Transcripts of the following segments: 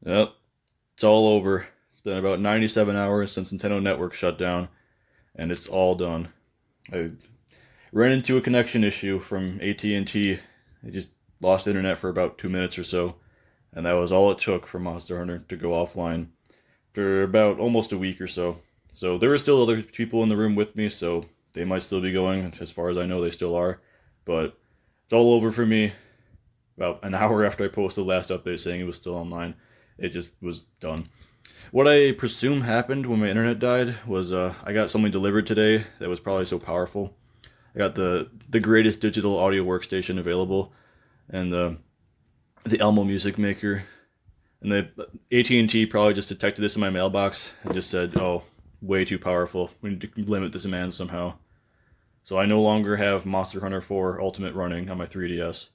Yep, it's all over. It's been about 97 hours since Nintendo Network shut down, and it's all done. I ran into a connection issue from AT&T. I just lost internet for about 2 minutes or so, and that was all it took for Monster Hunter to go offline for about almost a week or so. So there were still other people in the room with me, so they might still be going. As far as I know, they still are. But it's all over for me. About an hour after I posted the last update saying it was still online, it just was done. What I presume happened when my internet died was I got something delivered today that was probably so powerful. I got the greatest digital audio workstation available, and the Elmo Music Maker, and the AT&T probably just detected this in my mailbox and just said, "Oh, way too powerful. We need to limit this demand somehow." So I no longer have Monster Hunter 4 Ultimate running on my 3DS.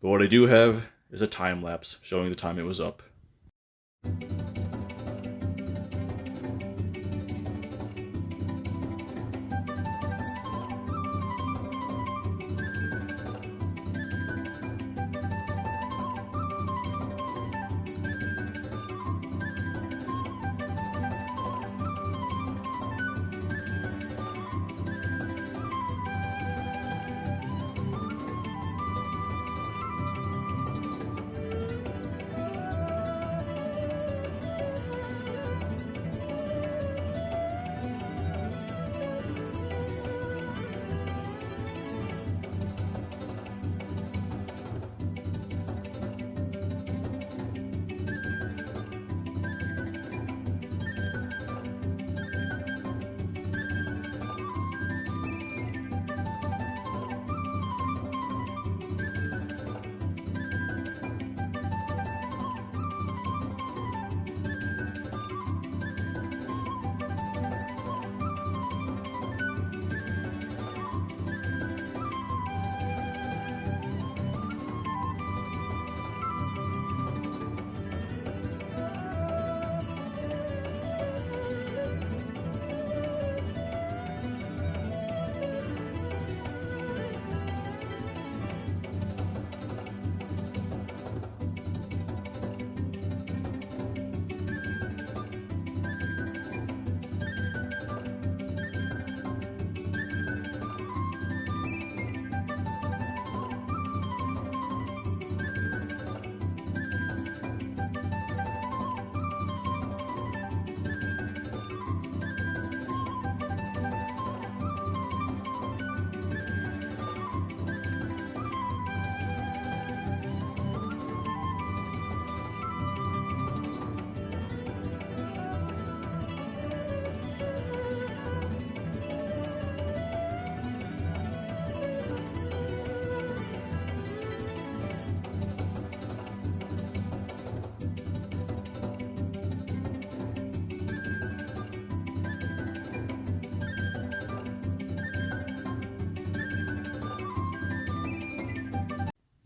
But what I do have is a time lapse showing the time it was up.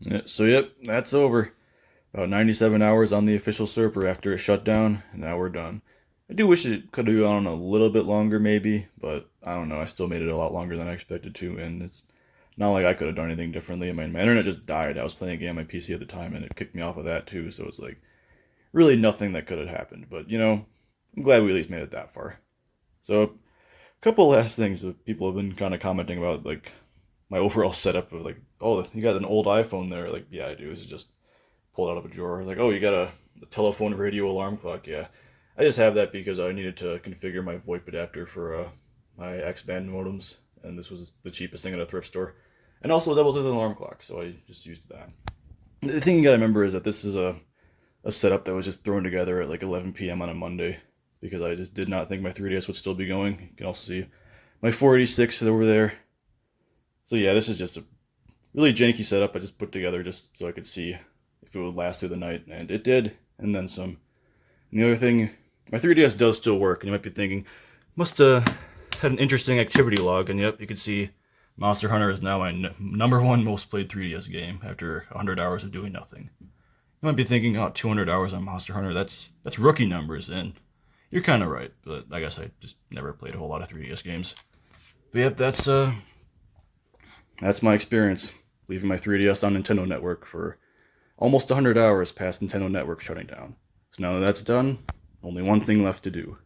Yeah, so yep, that's over. About 97 hours on the official server after it shut down, and now we're done. I do wish it could have gone on a little bit longer, maybe, but I don't know. I still made it a lot longer than I expected to, and it's not like I could have done anything differently. I mean, my internet just died. I was playing a game on my PC at the time, and it kicked me off of that too. So it's like really nothing that could have happened. But I'm glad we at least made it that far. So a couple last things that people have been kind of commenting about, like my overall setup of like, oh, you got an old iPhone there. Like, yeah, I do. It's just pulled out of a drawer. Like, oh, you got a telephone radio alarm clock. Yeah, I just have that because I needed to configure my VoIP adapter for my X-band modems, and this was the cheapest thing at a thrift store, and also doubles as an alarm clock, so I just used that. The thing you gotta remember is that this is a setup that was just thrown together at like 11 p.m. on a Monday because I just did not think my 3DS would still be going. You can also see my 486 over there. So yeah, this is just a really janky setup I just put together just so I could see if it would last through the night, and it did, and then some. And the other thing, my 3DS does still work, and you might be thinking, must have had an interesting activity log, and yep, you can see Monster Hunter is now my number one most played 3DS game after 100 hours of doing nothing. You might be thinking, oh, 200 hours on Monster Hunter, that's rookie numbers, and you're kind of right, but I guess I just never played a whole lot of 3DS games. But yep, that's my experience, leaving my 3DS on Nintendo Network for almost 100 hours past Nintendo Network shutting down. So now that that's done, only one thing left to do.